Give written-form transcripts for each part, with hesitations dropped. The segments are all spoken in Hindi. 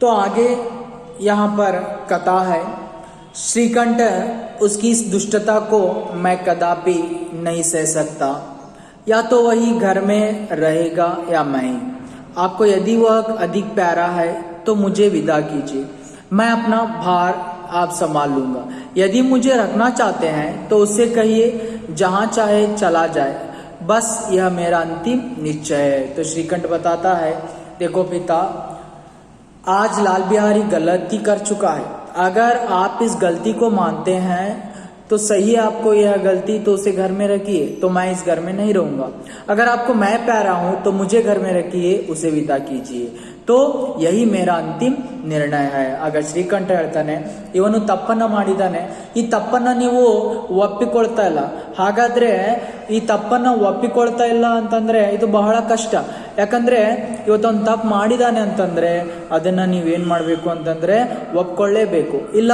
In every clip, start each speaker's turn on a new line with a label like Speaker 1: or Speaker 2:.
Speaker 1: तो आगे यहाँ पर कथा है, श्रीकंठ उसकी इस दुष्टता को मैं कदापि नहीं सह सकता, या तो वही घर में रहेगा या मैं। आपको यदि वह अधिक प्यारा है तो मुझे विदा कीजिए, मैं अपना भार आप संभाल लूंगा। यदि मुझे रखना चाहते हैं तो उससे कहिए जहां चाहे चला जाए, बस यह मेरा अंतिम निश्चय है। तो श्रीकंठ बताता है, देखो पिता, आज लाल बिहारी गलती कर चुका है, अगर आप इस गलती को मानते हैं तो सही है, आपको यह गलती तो उसे घर में रखिए, तो मैं इस घर में नहीं रहूंगा। अगर आपको मैं प्यारा हूं तो मुझे घर में रखिए, उसे विदा कीजिए, तो यही मेरा अंतिम निर्णय है। ಆಗ ಶ್ರೀಕಂಠ ಹೇಳ್ತಾನೆ, ಇವನು ತಪ್ಪನ್ನ ಮಾಡಿದಾನೆ, ಈ ತಪ್ಪನ್ನ ನೀವು ಒಪ್ಪಿಕೊಳ್ತಾ ಇಲ್ಲ, ಹಾಗಾದ್ರೆ ಈ ತಪ್ಪನ್ನ ಒಪ್ಪಿಕೊಳ್ತಾ ಇಲ್ಲ ಅಂತಂದ್ರೆ ಇದು ಬಹಳ ಕಷ್ಟ. ಯಾಕಂದ್ರೆ ಇವತ್ತೊಂದು ತಪ್ಪು ಮಾಡಿದಾನೆ ಅಂತಂದ್ರೆ ಅದನ್ನ ನೀವೇನ್ ಮಾಡ್ಬೇಕು ಅಂತಂದ್ರೆ ಒಪ್ಕೊಳ್ಳೇಬೇಕು. ಇಲ್ಲ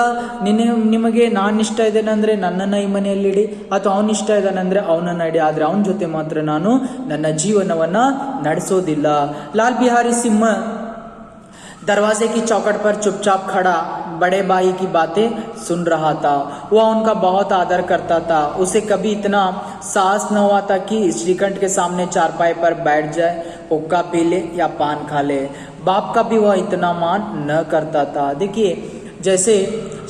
Speaker 1: ನಿಮಗೆ ನಾನು ಇಷ್ಟ ಇದ್ದೇನೆ ಅಂದ್ರೆ ನನ್ನನ್ನ ಈ ಮನೆಯಲ್ಲಿ ಇಡಿ, ಅಥವಾ ಅವನ ಇಷ್ಟ ಇದ್ದಾನೆ ಅಂದ್ರೆ ಅವನನ್ನ ಇಡಿ, ಆದ್ರೆ ಅವನ ಜೊತೆ ಮಾತ್ರ ನಾನು ನನ್ನ ಜೀವನವನ್ನ ನಡೆಸೋದಿಲ್ಲ. ಲಾಲ್ ಬಿಹಾರಿ ಸಿಂಹ दरवाजे की चौखट पर चुपचाप खड़ा बड़े भाई की बातें सुन रहा था। वह उनका बहुत आदर करता था, उसे कभी इतना साहस न हुआ था कि श्रीकंठ के सामने चारपाई पर बैठ जाए, हुक्का पी ले या पान खा ले। बाप का भी वह इतना मान न करता था। देखिए, जैसे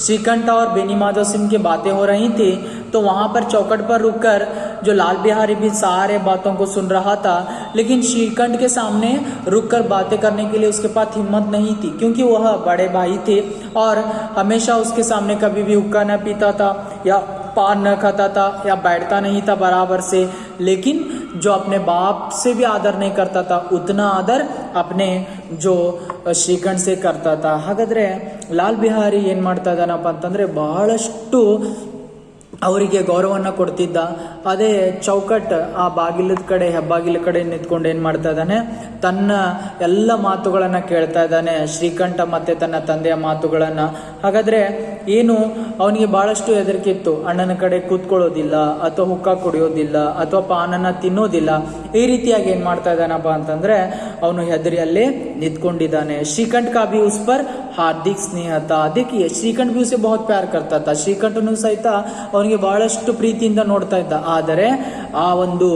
Speaker 1: श्रीकंठ और बेनी माधव सिंह की बातें हो रही थी तो वहां पर चौखट पर रुककर जो लाल बिहारी भी सारे बातों को सुन रहा था, लेकिन श्रीकंठ के सामने रुककर बातें करने के लिए उसके पास हिम्मत नहीं थी, क्योंकि वह बड़े भाई थे और हमेशा उसके सामने कभी भी हुक्का न पीता था या पान न खाता था या बैठता नहीं था बराबर से। लेकिन जो अपने बाप से भी आदर नहीं करता था, उतना आदर अपने जो ಶ್ರೀಕಂಠ್ से करता था. ಹಾಗಾದ್ರೆ ಲಾಲ್ ಬಿಹಾರಿ ಏನ್ ಮಾಡ್ತಾ ಇದ್ದಾನಪ್ಪ ಅಂತಂದ್ರೆ ಬಹಳಷ್ಟು ಅವರಿಗೆ ಗೌರವನ್ನ ಕೊಡ್ತಿದ್ದ. ಅದೇ ಚೌಕಟ್ ಆ ಬಾಗಿಲದ ಕಡೆ, ಹೆಬ್ಬಾಗಿಲ ಕಡೆ ನಿಂತ್ಕೊಂಡು ಏನ್ ಮಾಡ್ತಾ ಇದ್ದಾನೆ, ತನ್ನ ಎಲ್ಲ ಮಾತುಗಳನ್ನ ಕೇಳ್ತಾ ಇದ್ದಾನೆ, ಶ್ರೀಕಂಠ ಮತ್ತೆ ತನ್ನ ತಂದೆಯ ಮಾತುಗಳನ್ನ. ಹಾಗಾದ್ರೆ ಏನು ಅವನಿಗೆ ಬಹಳಷ್ಟು ಹೆದರಿಕೆ ಇತ್ತು, ಅಣ್ಣನ ಕಡೆ ಕೂತ್ಕೊಳ್ಳೋದಿಲ್ಲ ಅಥವಾ ಹುಕ್ಕ ಕುಡಿಯೋದಿಲ್ಲ ಅಥವಾ ಪಾನನ್ನ ತಿನ್ನೋದಿಲ್ಲ. ಈ ರೀತಿಯಾಗಿ ಏನ್ ಮಾಡ್ತಾ ಇದ್ದಾನಪ್ಪ ಅಂತಂದ್ರೆ ಅವನು ಹೆದರಿಯಲ್ಲೇ ನಿಂತ್ಕೊಂಡಿದ್ದಾನೆ. ಶ್ರೀಕಂಠ का भी उस पर हार्दिक स्नेह था. देखिए, ಶ್ರೀಕಂಠ भी उसे बहुत प्यार करता था. ಶ್ರೀಕಂಠನು ಸಹಿತ ಅವನಿಗೆ ಬಹಳಷ್ಟು ಪ್ರೀತಿಯಿಂದ ನೋಡ್ತಾ ಇದ್ದ. ಆದರೆ ಆ ಒಂದು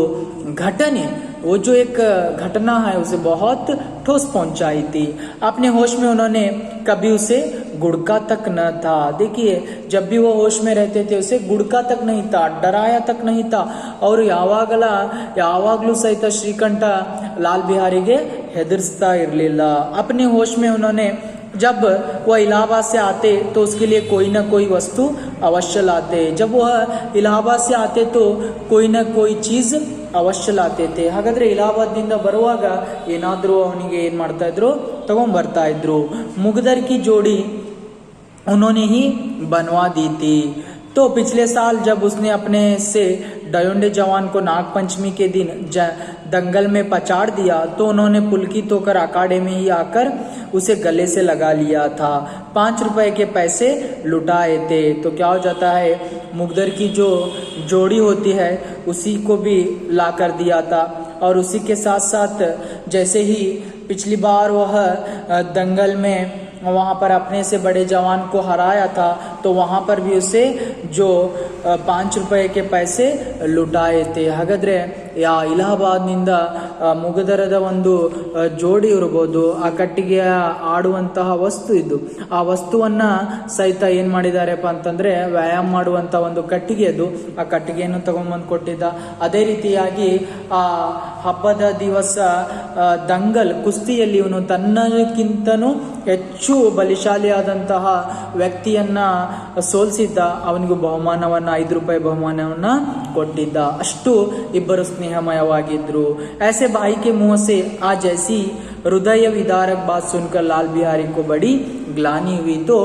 Speaker 1: घटने, वो जो एक घटना है उसे बहुत ठोस पहुंचाई थी. अपने होश में उन्होंने कभी उसे गुड़का तक न था. देखिए, जब भी वो होश में रहते थे उसे गुड़का तक नहीं था, डराया तक नहीं था. और ಯಾವಾಗಲೂ ಸಹಿತ ಶ್ರೀಕಂಠ लाल बिहारी ಗೆ ಹೆದರ್ಸ್ತಾ ಇರಲಿಲ್ಲ. अपने होश में उन्होंने जब वह इलाहाबाद से आते तो उसके लिए कोई ना कोई वस्तु अवश्य लाते. जब वह इलाहाबाद से आते तो कोई ना कोई चीज ಅವಶ್ಯ ಲಾತೆ थे. ಹಾಗಾದ್ರೆ ಇಲಾಹಾಬಾದ್ನಿಂದ ಬರುವಾಗ ಏನಾದ್ರೂ ಅವನಿಗೆ ಏನ್ ಮಾಡ್ತಾ ಇದ್ರು, ತಗೊಂಡ್ ಬರ್ತಾ ಇದ್ರು. ಮುಗ್ದರ್ की जोड़ी उन्होंने ही बनवा दी थी. तो पिछले साल जब उसने अपने से डयोंडे जवान को नाग पंचमी के दिन दंगल में पछाड़ दिया तो उन्होंने पुलकित होकर अखाड़े में ही आकर उसे गले से लगा लिया था. 5 रुपए के पैसे लुटाए थे. तो क्या हो जाता है, मुगदर की जो जोड़ी होती है उसी को भी ला कर दिया था. और उसी के साथ साथ जैसे ही पिछली बार वह दंगल में वहां पर अपने से बड़े जवान को हराया था तो वहां पर भी उसे जो 5 रुपए के पैसे लुटाए थे. ಹಾಗಾದ್ರೆ ಇಲಾಹಾಬಾದ್ನಿಂದ ಮುಗದರದ ಒಂದು ಜೋಡಿ ಇರಬಹುದು, ಆ ಕಟ್ಟಿಗೆಯ ಆಡುವಂತಹ ವಸ್ತು ಇದ್ದು, ಆ ವಸ್ತುವನ್ನ ಸಹಿತ ಏನ್ ಮಾಡಿದಾರೆಪ್ಪ ಅಂತಂದ್ರೆ ವ್ಯಾಯಾಮ ಮಾಡುವಂತ ಒಂದು ಕಟ್ಟಿಗೆ ಅದು, ಆ ಕಟ್ಟಿಗೆಯನ್ನು ತಗೊಂಡ್ಬಂದು ಕೊಟ್ಟಿದ್ದ. ಅದೇ ರೀತಿಯಾಗಿ ಆ ಹಬ್ಬದ ದಿವಸ ದಂಗಲ್ ಕುಸ್ತಿಯಲ್ಲಿ ಇವನು ತನ್ನಕ್ಕಿಂತನೂ ಹೆಚ್ಚು ಬಲಿಶಾಲಿಯಾದಂತಹ ವ್ಯಕ್ತಿಯನ್ನ ಸೋಲಿಸಿದ್ದ. ಅವನಿಗೂ ಬಹುಮಾನವನ್ನ 5 ರೂಪಾಯಿ ಬಹುಮಾನವನ್ನ ಕೊಟ್ಟಿದ್ದ. ಅಷ್ಟು ಇಬ್ಬರು ಸ್ನೇಹಮಯವಾಗಿದ್ರು. ऐसे भाई के मुंह से आज ऐसी हृदय विदारक बात सुनकर लाल बिहारी को बड़ी ग्लानि हुई. तो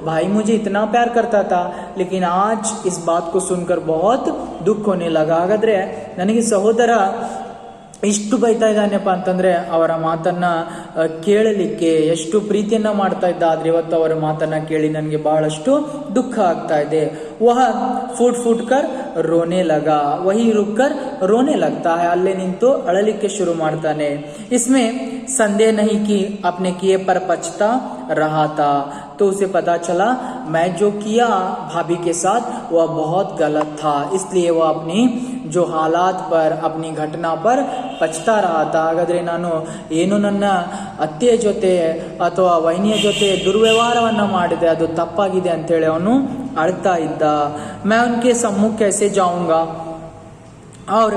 Speaker 1: भाई मुझे इतना प्यार करता था, लेकिन आज इस बात को सुनकर बहुत दुख होने लगा. ಹಾಗಾದ್ರೆ ನನಗೆ ಸಹೋದರ ಇಷ್ಟು ಬೈತಾ ಇದ್ದಾನೆಪ್ಪ ಅಂತಂದ್ರೆ ಅವರ ಮಾತನ್ನ ಕೇಳಲಿಕ್ಕೆ ಎಷ್ಟು ಪ್ರೀತಿಯನ್ನ ಮಾಡ್ತಾ ಇದ್ದ, ಆದ್ರೆ ಇವತ್ತು ಅವರ ಮಾತನ್ನ ಕೇಳಿ ನನಗೆ ಬಹಳಷ್ಟು ದುಃಖ ಆಗ್ತಾ ಇದೆ. ವಹ ಫುಟ್ ಫುಟ್ ಕರ್ ರೋನೆ ಲಗಾ, ವಹಿ ರುಕ್ ಕರ್ ರೋನೆ ಲಗ್ತಾ ಹೈ. ಅಲ್ಲೇ ನಿಂತು ಅಳಲಿಕ್ಕೆ ಶುರು ಮಾಡ್ತಾನೆ. ಇಸ್ಮೆ संदेह नहीं कि अपने किए पर पछता रहा था। तो उसे पता चला मैं जो किया भाभी के साथ वह बहुत गलत था, इसलिए वह अपनी जो हालात पर अपनी घटना पर पछता रहा था। ಹಾಗಾದ್ರೆ ನಾನು ಏನು ನನ್ನ ಅತ್ತೆಯ ಜೊತೆ ಅಥವಾ ವೈನಿಯ ಜೊತೆ ದುರ್ವ್ಯವಹಾರವನ್ನ ಮಾಡಿದೆ, ಅದು ತಪ್ಪಾಗಿದೆ ಅಂತೇಳಿ ಅವನು ಅಳ್ತಾ ಇದ್ದ। मैं उनके सम्मुख कैसे जाऊंगा, और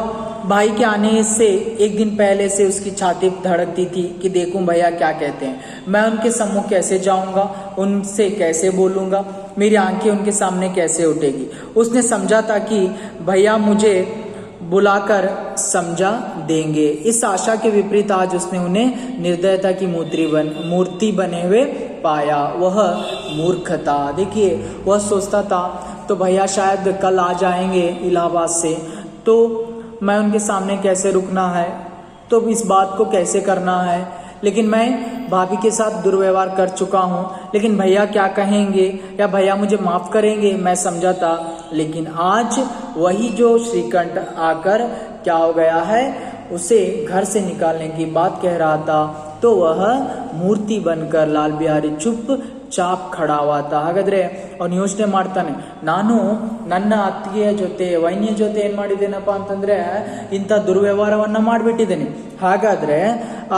Speaker 1: भाई के आने से एक दिन पहले से उसकी छाती धड़कती थी कि देखूं भैया क्या कहते हैं। मैं उनके सम्मुख कैसे जाऊंगा, उनसे कैसे बोलूंगा, मेरी आंखें उनके सामने कैसे उठेगी। उसने समझा था कि भैया मुझे बुलाकर समझा देंगे। इस आशा के विपरीत आज उसने उन्हें निर्दयता की मूर्ति बने हुए पाया। वह मूर्ख था। देखिए, वह सोचता था तो भैया शायद कल आ जाएंगे इलाहाबाद से, तो मैं उनके सामने कैसे रुकना है, तो इस बात को कैसे करना है। लेकिन मैं भाभी के साथ दुर्व्यवहार कर चुका हूँ, लेकिन भैया क्या कहेंगे या भैया मुझे माफ करेंगे, मैं समझा था। लेकिन आज वही जो श्रीकंठ आकर क्या हो गया है, उसे घर से निकालने की बात कह रहा था, तो वह ಮೂರ್ತಿ बनकर लाल बिहारी ಚುಪ್ಚಾಪ್ ಖಡಾ हुआ था। ಹಾಗಾದ್ರೆ ಅವನು ಯೋಚನೆ ಮಾಡ್ತಾನೆ, ನಾನು ನನ್ನ ಅತ್ತಿಗೆಯ ಜೊತೆ ವೈನ್ಯ ಜೊತೆ ಏನ್ ಮಾಡಿದ್ದೇನಪ್ಪ ಅಂತಂದ್ರೆ ಇಂಥ ದುರ್ವ್ಯವಹಾರವನ್ನ ಮಾಡಿಬಿಟ್ಟಿದ್ದೇನೆ। ಹಾಗಾದ್ರೆ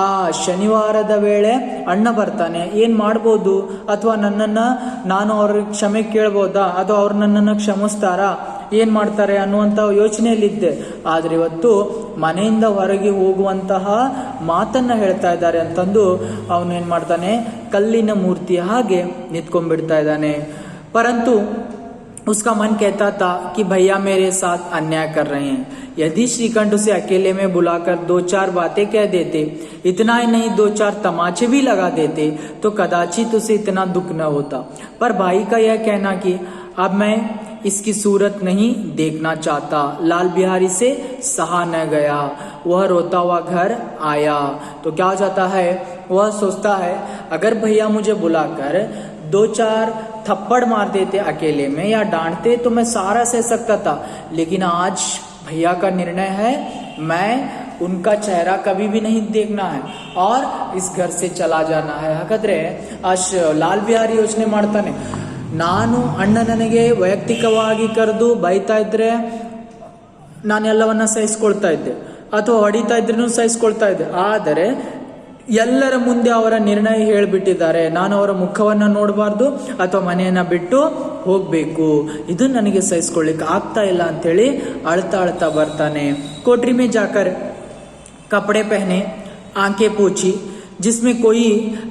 Speaker 1: ಆ ಶನಿವಾರದ ವೇಳೆ ಅಣ್ಣ ಬರ್ತಾನೆ, ಏನ್ ಮಾಡ್ಬೋದು, ಅಥವಾ ನನ್ನನ್ನ ನಾನು ಅವ್ರಿಗೆ ಕ್ಷಮೆ ಕೇಳ್ಬೋದಾ, ಅಥವಾ ಅವ್ರು ನನ್ನನ್ನು ಕ್ಷಮಿಸ್ತಾರಾ, ಏನ್ ಮಾಡ್ತಾರೆ ಅನ್ನುವಂತ ಯೋಚನೆಯಲ್ಲಿದ್ದೆ। ಆದ್ರೆ ಇವತ್ತು ಮನೆಯಿಂದ ಹೊರಗೆ ಹೋಗುವಂತಹ ಮಾತನ್ನ ಹೇಳ್ತಾ ಇದ್ದಾರೆ ಅಂತಂದು ಅವನು ಏನ್ ಮಾಡ್ತಾನೆ, ಕಲ್ಲಿನ ಮೂರ್ತಿ ಹಾಗೆ ನಿಂತ್ಕೊಂಡ್ಬಿಡ್ತಾ ಇದ್ದಾನೆ। परंतु उसका मन कहता था कि भैया मेरे साथ अन्याय कर रहे हैं। यदि श्रीकंठ उसे अकेले में बुलाकर 2-4 बातें कह देते, इतना ही नहीं 2-4 तमाचे भी लगा देते, तो कदाचित उसे इतना दुख न होता। पर भाई का यह कहना कि अब मैं इसकी सूरत नहीं देखना चाहता, लाल बिहारी से सहा न गया। वह रोता हुआ घर आया। तो क्या हो जाता है, वह सोचता है अगर भैया मुझे बुलाकर 2-4 थप्पड़ मार देते अकेले में या डांटते तो मैं सारा सह सकता था, लेकिन आज भैया का निर्णय है मैं उनका चेहरा कभी भी नहीं देखना है और इस घर से चला जाना है। ಹಾಗಾದ್ರೆ ಲಾಲ್ ಬಿಹಾರಿ ಯೋಚನೆ ಮಾಡ್ತಾನೆ, ನಾನು ಅಣ್ಣ ನನಗೆ ವೈಯಕ್ತಿಕವಾಗಿ ಕರೆದು ಬೈತಾ ಇದ್ರೆ ನಾನೆಲ್ಲವನ್ನ ಸಹಿಸ್ಕೊಳ್ತಾ ಇದ್ದೆ, ಅಥವಾ ಹೊಡಿತಾ ಇದ್ರೂ ಸಹಿಸ್ಕೊಳ್ತಾ ಇದ್ದೆ। ಆದರೆ ಎಲ್ಲರ ಮುಂದೆ ಅವರ ನಿರ್ಣಯ ಹೇಳಿಬಿಟ್ಟಿದ್ದಾರೆ, ನಾನು ಅವರ ಮುಖವನ್ನ ನೋಡಬಾರ್ದು ಅಥವಾ ಮನೆಯನ್ನ ಬಿಟ್ಟು ಹೋಗ್ಬೇಕು, ಇದು ನನಗೆ ಸಹಿಸ್ಕೊಳ್ಳಿಕ್ಕೆ ಆಗ್ತಾ ಇಲ್ಲ ಅಂತೇಳಿ ಅಳ್ತಾ ಅಳ್ತಾ ಬರ್ತಾನೆ। कोठरी में जाकर कपड़े पहने, आंखें पोंछी, जिसमें कोई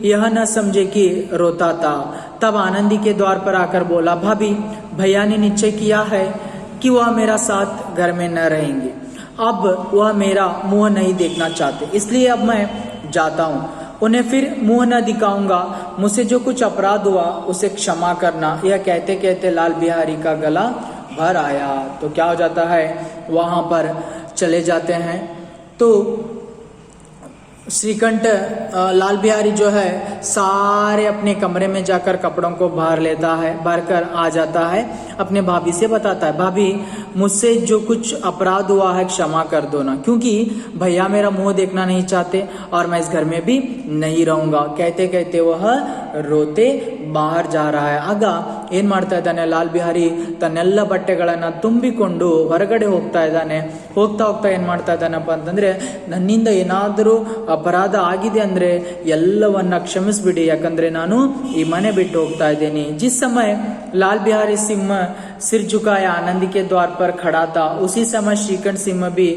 Speaker 1: यह न समझे कि रोता था। तब आनंदी के द्वार पर आकर बोला, भाभी भैया ने निश्चय किया है कि वह मेरा साथ घर में न रहेंगे, अब वह मेरा मुंह नहीं देखना चाहते, इसलिए अब मैं जाता हूँ, उन्हें फिर मुंह न दिखाऊंगा, मुझसे जो कुछ अपराध हुआ उसे क्षमा करना। यह कहते कहते लाल बिहारी का गला भर आया। तो क्या हो जाता है, वहां पर चले जाते हैं। तो श्रीकंठ लाल बिहारी जो है सारे अपने कमरे में जाकर कपड़ों को भर लेता है, भर कर आ जाता है, अपने भाभी से बताता है, भाभी मुझसे जो कुछ अपराध हुआ है क्षमा कर दो ना, क्योंकि भैया मेरा मुंह देखना नहीं चाहते और मैं इस घर में भी नहीं रहूंगा। कहते कहते वह रोते ಬಾಹರ್ ಜಾ ರಹಾ ಹೈ। ಆಗ ಏನ್ ಮಾಡ್ತಾ ಇದ್ದಾನೆ, ಲಾಲ್ ಬಿಹಾರಿ ತನ್ನೆಲ್ಲ ಬಟ್ಟೆಗಳನ್ನ ತುಂಬಿಕೊಂಡು ಹೊರಗಡೆ ಹೋಗ್ತಾ ಇದ್ದಾನೆ। ಹೋಗ್ತಾ ಹೋಗ್ತಾ ಏನ್ ಮಾಡ್ತಾ ಇದ್ದಾನಪ್ಪ ಅಂತಂದ್ರೆ, ನನ್ನಿಂದ ಏನಾದರೂ ಅಪರಾಧ ಆಗಿದೆ ಅಂದ್ರೆ ಎಲ್ಲವನ್ನ ಕ್ಷಮಿಸ್ಬಿಡಿ, ಯಾಕಂದ್ರೆ ನಾನು ಈ ಮನೆ ಬಿಟ್ಟು ಹೋಗ್ತಾ ಇದ್ದೀನಿ। जिस समय लाल बिहारी सिंह सिर झुकाया आनंदी के द्वार पर खड़ा था, उसी समय श्रीकंठ सिंह भी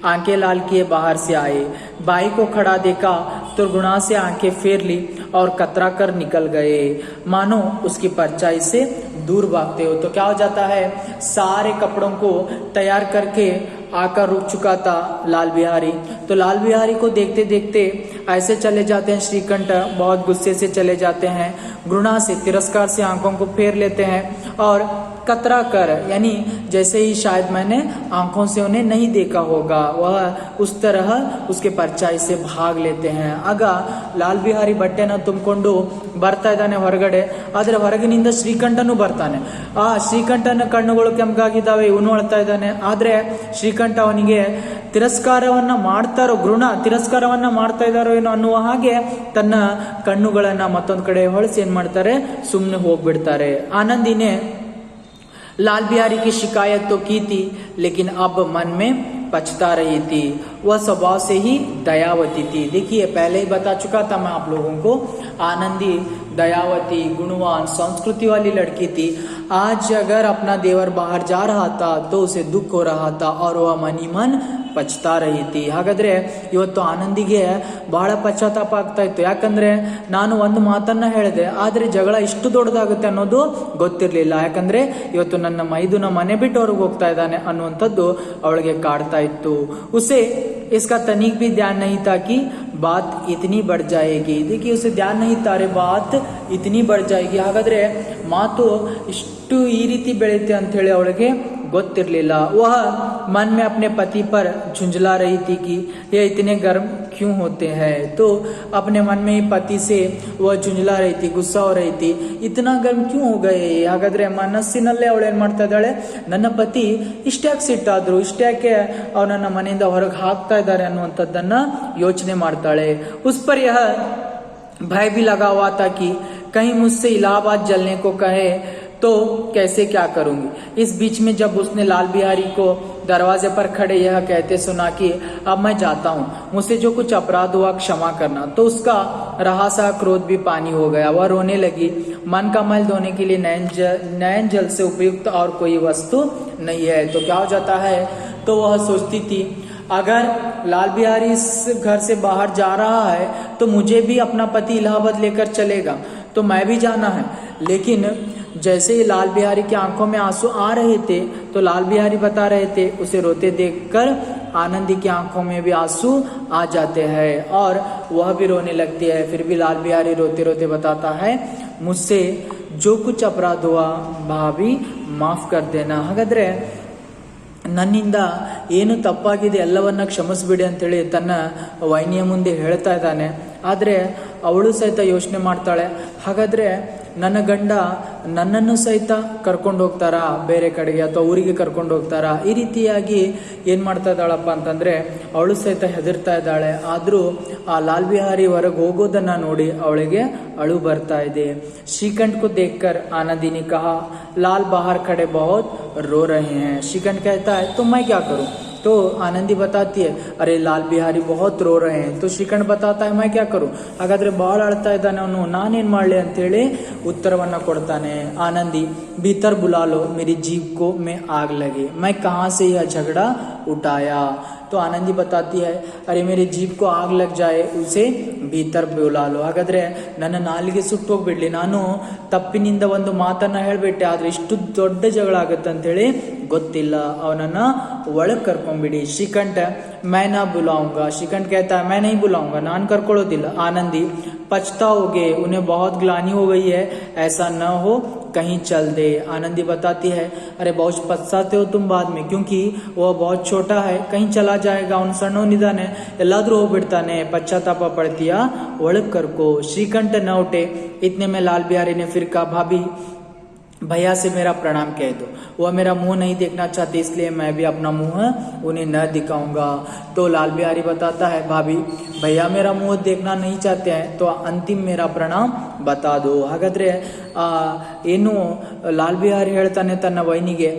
Speaker 1: आंखें लाल किए बाहर से आए। बाई को खड़ा देखा तो गुणा से आंखें फेर ली और कतरा कर निकल गए, मानो उसकी परछाई से दूर भागते हो। तो क्या हो जाता है, सारे कपड़ों को तैयार करके आकर रुक चुका था लाल बिहारी। तो लाल बिहारी को देखते देखते ऐसे चले जाते हैं श्रीकंठ, बहुत गुस्से से चले जाते हैं, घृणा से तिरस्कार से आंखों को फेर लेते हैं और कतरा कर, यानी जैसे ही शायद मैंने आंखों से उन्हें नहीं देखा होगा, वह उस तरह उसके परछाई से भाग लेते हैं. ಆಗ ಲಾಲ್ ಬಿಹಾರಿ ಬಟ್ಟೆನ ತುಂಬಿಕೊಂಡು ಬರ್ತಾ ಇದ್ದಾನೆ ಹೊರಗಡೆ. ಆದ್ರೆ ಹೊರಗಿನಿಂದ ಶ್ರೀಕಂಠನು ಬರ್ತಾನೆ. ಆ ಶ್ರೀಕಂಠನ ಕಣ್ಣುಗಳು ಕೆಂಪಾಗಿದ್ದಾವೆ, ಇವನು ಅಳ್ತಾ ಇದ್ದಾನೆ. ಆದ್ರೆ ಶ್ರೀಕಂಠ ಅವನಿಗೆ ತಿರಸ್ಕಾರವನ್ನ ಮಾಡ್ತಾರೋ, ತಿರಸ್ಕಾರವನ್ನ ಮಾಡ್ತಾ ಇದ್ದಾರೋ ಏನೋ ಅನ್ನುವ ಹಾಗೆ ತನ್ನ ಕಣ್ಣುಗಳನ್ನ ಮತ್ತೊಂದು ಕಡೆ ಹೊಳಿಸಿ ಏನ್ ಮಾಡ್ತಾರೆ, ಸುಮ್ಮನೆ ಹೋಗ್ಬಿಡ್ತಾರೆ. ಆನಂದಿನೇ लाल बिहारी की शिकायत तो की थी, लेकिन अब मन में पछता रही थी. वह स्वभाव से ही दयावती थी. देखिए पहले ही बता चुका था मैं आप लोगों को, आनंदी दयावती, गुणवान, संस्कृति वाली लड़की थी. आज अगर अपना देवर बाहर जा रहा था तो उसे दुख हो रहा था और वह मन ही मन ಪಚ್ತಾ ರಹಿತಿ. ಹಾಗಾದ್ರೆ ಇವತ್ತು ಆನಂದಿಗೆ ಬಹಳ ಪಶ್ಚಾತ್ತಾಪ ಆಗ್ತಾ ಇತ್ತು. ಯಾಕಂದ್ರೆ ನಾನು ಒಂದು ಮಾತನ್ನ ಹೇಳಿದೆ, ಆದ್ರೆ ಜಗಳ ಇಷ್ಟು ದೊಡ್ಡದಾಗುತ್ತೆ ಅನ್ನೋದು ಗೊತ್ತಿರ್ಲಿಲ್ಲ. ಯಾಕಂದ್ರೆ ಇವತ್ತು ನನ್ನ ಮೈದುನ ಮನೆ ಬಿಟ್ಟು ಹೊರಗೆ ಹೋಗ್ತಾ ಇದ್ದಾನೆ ಅನ್ನುವಂಥದ್ದು ಅವಳಿಗೆ ಕಾಡ್ತಾ ಇತ್ತು. ಉಸೆ इसका तनिक भी ध्यान नहीं था कि बात इतनी बढ़ जाएगी. देखिए उसे ध्यान नहीं था, अरे बात इतनी बढ़ जाएगी. ಹಾಗಾದ್ರೆ ಮಾತು ಇಷ್ಟು ಈ ರೀತಿ ಬೆಳೆಯುತ್ತೆ ಅಂತ ಹೇಳಿ ಅವಳಿಗೆ ಗೊತ್ತಿರಲಿಲ್ಲ. वह मन में अपने पति पर झुंझला रही थी कि ये इतने गर्म क्यों होते हैं. तो अपने मन में ही पति से वह झुंझला रही थी, गुस्सा हो रही थी, इतना गर्म क्यों हो गए. ಹಾಗಾದ್ರೆ ಮನಸ್ಸಿನಲ್ಲೇ ಅವಳು ಏನ್ ಮಾಡ್ತಾ ಇದ್ದಾಳೆ, ನನ್ನ ಪತಿ ಇಷ್ಟ್ಯಾಕೆ ಸಿಟ್ಟಾದ್ರು, ಇಷ್ಟ್ಯಾಕೆ ಅವನನ್ನ ಮನೆಯಿಂದ ಹೊರಗೆ ಹಾಕ್ತಾ ಇದ್ದಾರೆ ಅನ್ನುವಂಥದ್ದನ್ನ ಯೋಚನೆ ಮಾಡ್ತಾಳೆ. उस पर यह भय भी लगा हुआ था कि कहीं मुझसे इलाहाबाद जलने को कहे तो कैसे क्या करूंगी. इस बीच में जब उसने लाल बिहारी को दरवाजे पर खड़े यह कहते सुना कि अब मैं जाता हूँ, मुझसे जो कुछ अपराध हुआ क्षमा करना, तो उसका रहा सा क्रोध भी पानी हो गया. वह रोने लगी. मन का मैल धोने के लिए नयन जल से उपयुक्त और कोई वस्तु नहीं है. तो क्या हो जाता है, तो वह सोचती थी अगर लाल बिहारी इस घर से बाहर जा रहा है तो मुझे भी अपना पति इलाहाबाद लेकर चलेगा, तो मैं भी जाना है. लेकिन जैसे ही लाल बिहारी की आंखों में आंसू आ रहे थे तो लाल बिहारी बता रहे थे, उसे रोते देखकर आनंदी की आंखों में भी आंसू आ जाते हैं और वह भी रोने लगती है. फिर भी लाल बिहारी रोते रोते बताता है, मुझसे जो कुछ अपराध हुआ भाभी माफ कर देना. ಹಾಗಾದ್ರೆ ನನ್ನಿಂದ ಏನು ತಪ್ಪಾಗಿದೆ ಎಲ್ಲವನ್ನ ಕ್ಷಮಿಸ್ಬಿಡಿ ಅಂತೇಳಿ ತನ್ನ ವೈನಿಯ ಮುಂದೆ ಹೇಳ್ತಾ ಇದ್ದಾನೆ. ಆದರೆ ಅವಳು ಸಹಿತ ಯೋಚನೆ ಮಾಡ್ತಾಳೆ, ಹಾಗಾದ್ರೆ ನನ್ನ ಗಂಡ ನನ್ನನ್ನು ಸಹಿತ ಕರ್ಕೊಂಡು ಹೋಗ್ತಾರಾ ಬೇರೆ ಕಡೆಗೆ, ಅಥವಾ ಊರಿಗೆ ಕರ್ಕೊಂಡು ಹೋಗ್ತಾರಾ. ಈ ರೀತಿಯಾಗಿ ಏನ್ ಮಾಡ್ತಾ ಇದ್ದಾಳಪ್ಪ ಅಂತಂದ್ರೆ ಅವಳು ಸಹಿತ ಹೆದರ್ತಾ ಇದ್ದಾಳೆ. ಆದ್ರೂ ಆ ಲಾಲ್ ಬಿಹಾರಿ ಹೊರಗೆ ಹೋಗೋದನ್ನ ನೋಡಿ ಅವಳಿಗೆ ಅಳು ಬರ್ತಾ ಇದೆ. श्रीकंठ को देखकर आनंदी ने कहा, लाल बाहर खड़े बहुत रो रहे हैं. श्रीकंठ कहता है तो मैं क्या करूं. तो आनंदी बताती है, अरे लाल बिहारी बहुत रो रहे हैं. तो श्रीकंठ बताता है मैं क्या करूं. ಹಾಗಾದ್ರೆ ಬಹಳ ಅಳ್ತಾ ಇದ್ದಾನೆ ಅವನು, ನಾನೇನ್ ಮಾಡ್ಲಿ ಅಂತೇಳಿ ಉತ್ತರವನ್ನ ಕೊಡ್ತಾನೆ. आनंदी भीतर बुला लो, मेरी जीभ को में आग लगे, मैं कहां से यह झगड़ा उठाया. तो आनंदी बताती है, अरे मेरे जीभ को आग लग जाए, उसे ಭೀತರ್ ಬುಲಾಲು. ಹಾಗಾದ್ರೆ ನನ್ನ ನಾಲಿಗೆ ಸುಟ್ಟು ಹೋಗ್ಬಿಡ್ಲಿ, ನಾನು ತಪ್ಪಿನಿಂದ ಒಂದು ಮಾತನ್ನ ಹೇಳ್ಬಿಟ್ಟೆ, ಆದ್ರೆ ಇಷ್ಟು ದೊಡ್ಡ ಜಗಳ ಆಗುತ್ತೆ ಅಂತೇಳಿ ಗೊತ್ತಿಲ್ಲ, ಅವನನ್ನ ಒಳಗ್ ಕರ್ಕೊಂಡ್ಬಿಡಿ. ಶ್ರೀಕಂಠ मैं ना बुलाऊंगा. श्रीकंठ कहता है मैं नहीं बुलाऊंगा, ನಾನ್ ಕರ್ಕೊಳ್ಳೋದಿಲ್ಲ. आनंदी पछताओगे, उन्हें बहुत ग्लानि हो गई है, ऐसा न हो कहीं चल दे. आनंदी बताती है, अरे बहुत पछताते हो तुम बाद में, क्योंकि वह बहुत छोटा है, कहीं चला जाएगा, ಅವ್ನು ಸಣ್ಣವನಿದ್ದಾನೆ, ಎಲ್ಲಾದ್ರೂ ಹೋಗ್ಬಿಡ್ತಾನೆ, ಪಶ್ಚಾತ್ತಾಪ ಪಡ್ತೀಯಾ, ಒಳಗ್ ಕರ್ಕೋ. श्रीकंठ न उठे. इतने में लाल बिहारी ने फिर कहा, भाभी भैया से मेरा प्रणाम कह दो, वह मेरा मुंह नहीं देखना चाहते, इसलिए मैं भी अपना मुंह उन्हें न दिखाऊंगा. तो लाल बिहारी बताता है, भाभी भैया मेरा मुंह देखना नहीं चाहते हैं तो अंतिम मेरा प्रणाम बता दो. ಹಾಗಾದ್ರೆ ಏನು ಲಾಲ್ ಬಿಹಾರಿ ಹೇಳ್ತಾನೆ ತನ್ನ ವೈನಿಗೆ,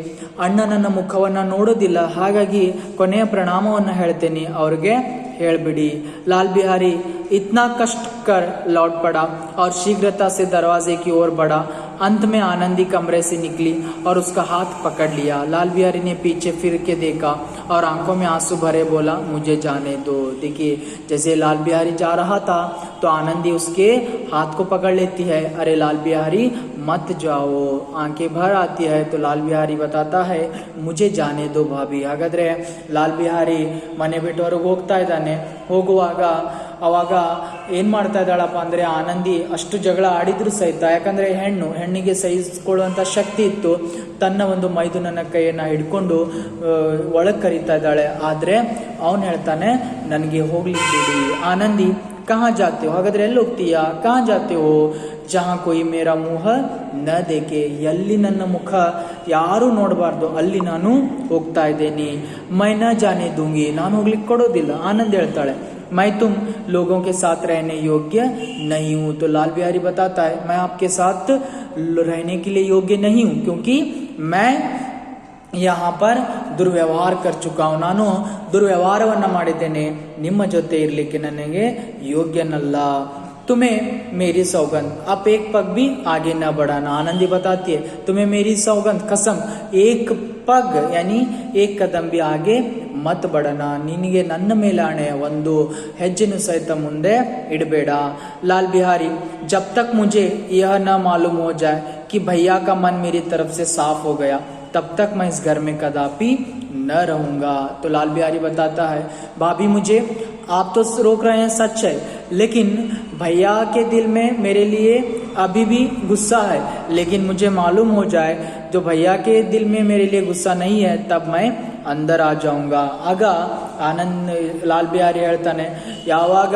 Speaker 1: ಅಣ್ಣ ನನ್ನ ಮುಖವನ್ನ ನೋಡೋದಿಲ್ಲ, ಹಾಗಾಗಿ ಕೊನೆಯ ಪ್ರಣಾಮವನ್ನ ಹೇಳ್ತೇನೆ, ಅವ್ರಿಗೆ ಹೇಳ್ಬಿಡಿ. लाल बिहारी इतना कष्ट कर लौट पड़ा और शीघ्रता से दरवाजे की ओर बढ़ा. अंत में आनंदी कमरे से निकली और उसका हाथ पकड़ लिया. लाल बिहारी ने पीछे फिर के देखा और आंखों में आंसू भरे बोला, मुझे जाने दो. देखिए जैसे लाल बिहारी जा रहा था तो आनंदी उसके हाथ को पकड़ लेती है, अरे लाल बिहारी मत जाओ. आंखें भर आती है तो लाल बिहारी बताता है, मुझे जाने दो भाभी. ಹಾಗಾದ್ರೆ ಲಾಲ್ ಬಿಹಾರಿ ಮನೆ ಬಿಟ್ಟು ಹೊರಗೆ ಹೋಗ್ತಾ ಇದ್ದಾನೆ. ಹೋಗುವಾಗ ಅವಾಗ ಏನು ಮಾಡ್ತಾ ಇದ್ದಾಳಪ್ಪ ಅಂದರೆ ಆನಂದಿ ಅಷ್ಟು ಜಗಳ ಆಡಿದ್ರು ಸಹಿತ, ಯಾಕಂದರೆ ಹೆಣ್ಣಿಗೆ ಸಹಿಸಿಕೊಳ್ಳುವಂಥ ಶಕ್ತಿ ಇತ್ತು, ತನ್ನ ಒಂದು ಮೈದುನನ ಕೈಯನ್ನು ಹಿಡ್ಕೊಂಡು ಒಳಗೆ ಕರೀತಾ ಇದ್ದಾಳೆ. ಆದರೆ ಅವನು ಹೇಳ್ತಾನೆ ನನಗೆ ಹೋಗ್ಲಿಕ್ಕೆ ಬಿಡಿ. ಆನಂದಿ ಕहाँ जाते हो, ಹಾಗಾದ್ರೆ ಎಲ್ಲಿ ಹೋಗ್ತೀಯಾ, ಕहाँ जाते हो, ಜहाँ कोई मेरा मुँह न देखे, ಎಲ್ಲಿ ನನ್ನ ಮುಖ ಯಾರು ನೋಡಬಾರ್ದು ಅಲ್ಲಿ ನಾನು ಹೋಗ್ತಾ ಇದ್ದೇನೆ. मैं न जाने दूंगी, ನಾನು ಹೋಗ್ಲಿಕ್ಕೆ ಕೊಡೋದಿಲ್ಲ. ಆನಂದ್ ಹೇಳ್ತಾಳೆ मैं तुम लोगों के साथ रहने योग्य नहीं हूँ. तो लाल बिहारी बताता है मैं आपके साथ रहने के लिए योग्य नहीं हूँ, क्योंकि मैं यहाँ पर ದುರ್ವ್ಯವಹಾರ कर चुका हूँ, ನಾನು ದುರ್ವ್ಯವಹಾರವನ್ನು ಮಾಡಿದ್ದೇನೆ, ನಿಮ್ಮ ಜೊತೆ ಇರಲಿಕ್ಕೆ ನನಗೆ ಯೋಗ್ಯನಲ್ಲ. तुम्हें मेरी सौगंध, आप एक पग भी आगे न बढ़ाना. आनंदी बताती है तुम्हें मेरी सौगंध कसम, एक पग यानी एक कदम भी आगे मत बढ़ना, ನಿನಗೆ ನನ್ನ ಮೇಲೆ ಆಣೆ ಒಂದು ಹೆಜ್ಜೆನೂ ಸಹಿತ ಮುಂದೆ ಇಡಬೇಡ. लाल बिहारी जब तक मुझे यह न मालूम हो जाए कि भैया का मन मेरी तरफ से साफ हो गया तब तक मैं इस घर में कदापि न रहूंगा. तो लाल बिहारी बताता है भाभी मुझे आप तो रोक रहे हैं सच है, लेकिन भैया के दिल में मेरे लिए अभी भी गुस्सा है, लेकिन मुझे मालूम हो जाए जो भैया के दिल में मेरे लिए गुस्सा नहीं है तब मैं अंदर आ जाऊंगा. ಆಗ ಆನಂದ್ ಲಾಲ್ ಬಿಹಾರಿ ಹೇಳ್ತಾನೆ ಯಾವಾಗ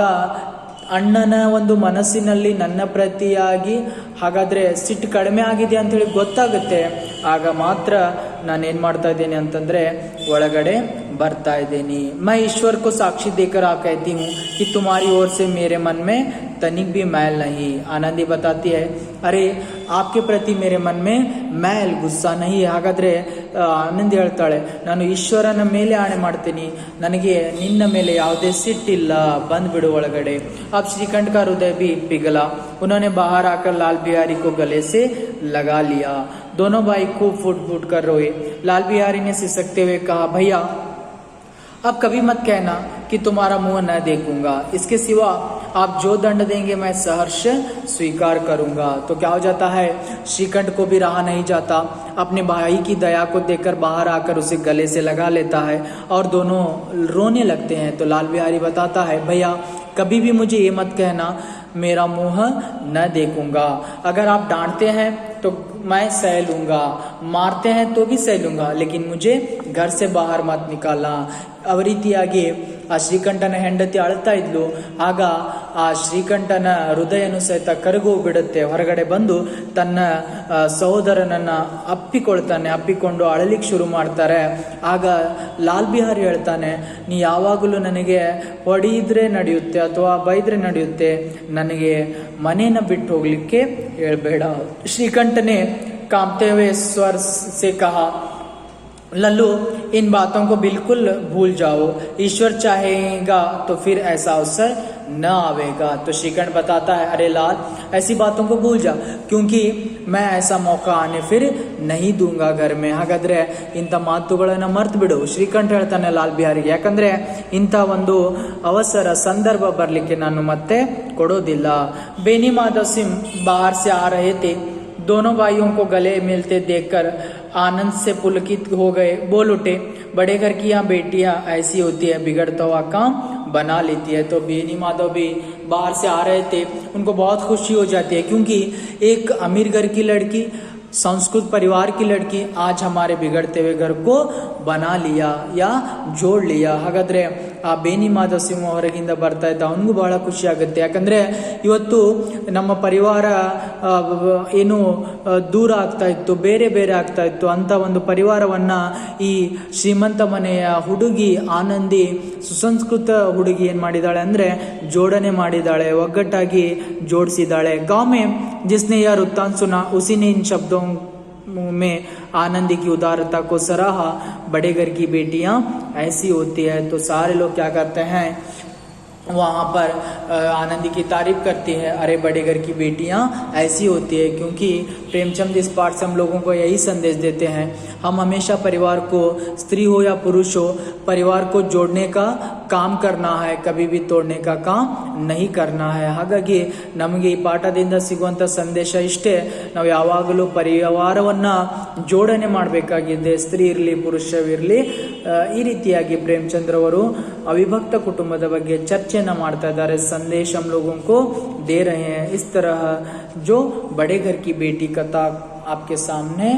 Speaker 1: ಅಣ್ಣನ ಒಂದು ಮನಸ್ಸಿನಲ್ಲಿ ನನ್ನ ಪ್ರತಿಯಾಗಿ ಹಾಗಾದರೆ ಸಿಟ್ಟು ಕಡಿಮೆ ಆಗಿದೆ ಅಂಥೇಳಿ ಗೊತ್ತಾಗುತ್ತೆ, ಆಗ ಮಾತ್ರ ನಾನೇನು ಮಾಡ್ತಾ ಇದ್ದೇನೆ ಅಂತಂದರೆ ಒಳಗಡೆ ಬರ್ತಾ ಇದ್ದೀನಿ. मैं ईश्वर को साक्षी देकर आ कहती हूँ कि तुम्हारी ओर से मेरे मन में तनिक भी मैल नहीं. आनंदी बताती है अरे आपके प्रति मेरे मन में मैल गुस्सा नहीं है. ಹಾಗಾದರೆ ಆನಂದಿ ಹೇಳ್ತಾಳೆ ನಾನು ಈಶ್ವರನ ಮೇಲೆ ಆಣೆ ಮಾಡ್ತೀನಿ, ನನಗೆ ನಿನ್ನ ಮೇಲೆ ಯಾವುದೇ ಸಿಟ್ಟಿಲ್ಲ, ಬಂದ್ಬಿಡು ಒಳಗಡೆ. अब श्रीकंठ का हृदय भी पिघला, उन्होंने बाहर आकर लाल बिहारी को गले से लगा लिया. दोनों भाई खूब फूट फूट कर रोए. लाल बिहारी ने सिसकते हुए कहा भैया अब कभी मत कहना कि तुम्हारा मुंह न देखूंगा, इसके सिवा आप जो दंड देंगे मैं सहर्ष स्वीकार करूंगा. तो क्या हो जाता है, श्रीकंठ को भी रहा नहीं जाता, अपने भाई की दया को देखकर बाहर आकर उसे गले से लगा लेता है और दोनों रोने लगते हैं. तो लाल बिहारी बताता है भैया कभी भी मुझे ये मत कहना मेरा मुंह न देखूंगा, अगर आप डांटते हैं तो मैं सह लूंगा, मारते हैं तो भी सह लूंगा, लेकिन मुझे घर से बाहर मत निकालना. ಅವ ರೀತಿಯಾಗಿ ಆ ಶ್ರೀಕಂಠನ ಹೆಂಡತಿ ಅಳ್ತಾ ಇದ್ಲು. ಆಗ ಆ ಶ್ರೀಕಂಠನ ಹೃದಯನು ಸಹಿತ ಕರಗೋಗ್ಬಿಡುತ್ತೆ. ಹೊರಗಡೆ ಬಂದು ತನ್ನ ಸಹೋದರನನ್ನ ಅಪ್ಪಿಕೊಂಡು ಅಳಲಿಕ್ಕೆ ಶುರು ಮಾಡ್ತಾರೆ. ಆಗ ಲಾಲ್ ಬಿಹಾರಿ ಹೇಳ್ತಾನೆ ನೀ ಯಾವಾಗಲೂ ನನಗೆ ಹೊಡೆಯಿದ್ರೆ ನಡೆಯುತ್ತೆ ಅಥವಾ ಬೈದ್ರೆ ನಡೆಯುತ್ತೆ, ನನಗೆ ಮನೇನ ಬಿಟ್ಟು ಹೋಗ್ಲಿಕ್ಕೆ ಹೇಳ್ಬೇಡ. ಶ್ರೀಕಂಠನೆ कांपते हुए स्वर से कहा लल्लू इन बातों को बिल्कुल भूल जाओ, ईश्वर चाहेगा तो फिर ऐसा अवसर न आवेगा. तो श्रीकंठ बताता है अरे लाल ऐसी बातों को भूल जा, क्योंकि मैं ऐसा मौका आने फिर नहीं दूंगा घर में. ಹಾಗಾದ್ರೆ ಇಂಥ ಮಾತುಗಳನ್ನು ಮರ್ತು ಬಿಡು. ಶ್ರೀಕಂಠ ಹೇಳ್ತಾನೆ ಲಾಲ್ ಬಿಹಾರಿಗೆ, ಯಾಕಂದ್ರೆ ಇಂಥ ಒಂದು ಅವಸರ ಸಂದರ್ಭ ಬರಲಿಕ್ಕೆ ನಾನು ಮತ್ತೆ ಕೊಡೋದಿಲ್ಲ. बेनी माधव सिंह बाहर से आ रहे थे, दोनों भाइयों को गले मिलते देखकर आनंद से पुलकित हो गए. बोल उठे बड़े घर की यहाँ बेटियां ऐसी होती है, बिगड़ता हुआ काम बना लेती है. तो बेनी माधव भी बाहर से आ रहे थे, उनको बहुत खुशी हो जाती है क्योंकि एक अमीर घर की लड़की, संस्कृत परिवार की लड़की आज हमारे बिगड़ते हुए घर को बना लिया या जोड़ लिया. ಹಾಗಾದ್ರೆ ಆ ಬೇನಿ ಮಾಧವ್ ಸಿಂಹ ಹೊರಗಿಂದ ಬರ್ತಾ ಇದ್ದ, ಅವನಿಗೂ ಬಹಳ ಖುಷಿ ಆಗುತ್ತೆ. ಯಾಕಂದ್ರೆ ಇವತ್ತು ನಮ್ಮ ಪರಿವಾರ ಏನು ದೂರ ಆಗ್ತಾ ಇತ್ತು, ಬೇರೆ ಬೇರೆ ಆಗ್ತಾ ಇತ್ತು, ಅಂತ ಒಂದು ಪರಿವಾರವನ್ನ ಈ ಶ್ರೀಮಂತ ಮನೆಯ ಹುಡುಗಿ ಆನಂದಿ, ಸುಸಂಸ್ಕೃತ ಹುಡುಗಿ ಏನ್ ಮಾಡಿದಾಳೆ ಅಂದ್ರೆ ಜೋಡಣೆ ಮಾಡಿದಾಳೆ, ಒಗ್ಗಟ್ಟಾಗಿ ಜೋಡಿಸಿದಾಳೆ. गांव में जिसने यह वृत्तांत सुना उसी ने इन शब्दों में आनंदी की उदारता को सराहा. बड़े घर की बेटियां ऐसी होती है. तो सारे लोग क्या करते हैं, वहाँ पर आनंदी की तारीफ करती है, अरे बड़े घर की बेटियां ऐसी होती है. क्योंकि प्रेमचंद इस पाठ से हम लोगों को यही संदेश देते हैं, हम हमेशा परिवार को, स्त्री हो या पुरुष हो, परिवार को जोड़ने का काम करना है, कभी भी तोड़ने का काम नहीं करना है. ಹಾಗಾಗಿ ನಮಗೆ ಈ ಪಾಠದಿಂದ ಸಿಗುವಂತ ಸಂದೇಶ ಇಷ್ಟೇ, ನಾವು ಯಾವಾಗಲೂ ಪರಿವಾರವನ್ನ ಜೋಡಣೆ ಮಾಡಬೇಕಾಗಿದೆ, ಸ್ತ್ರೀ ಇರಲಿ ಪುರುಷವಿರಲಿ. ಈ ರೀತಿಯಾಗಿ ಪ್ರೇಮಚಂದ್ರ ಅವರು ಅವಿಭಕ್ತ ಕುಟುಂಬದ ಬಗ್ಗೆ ಚರ್ಚೆಯನ್ನ ಮಾಡ್ತಾ ಇದ್ದಾರೆ. ಸಂದೇಶ हम लोगों को दे रहे हैं. इस तरह जो बड़े घर की बेटी कथा आपके सामने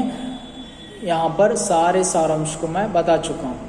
Speaker 1: यहाँ पर सारे सारांश को मैं बता चुका हूँ.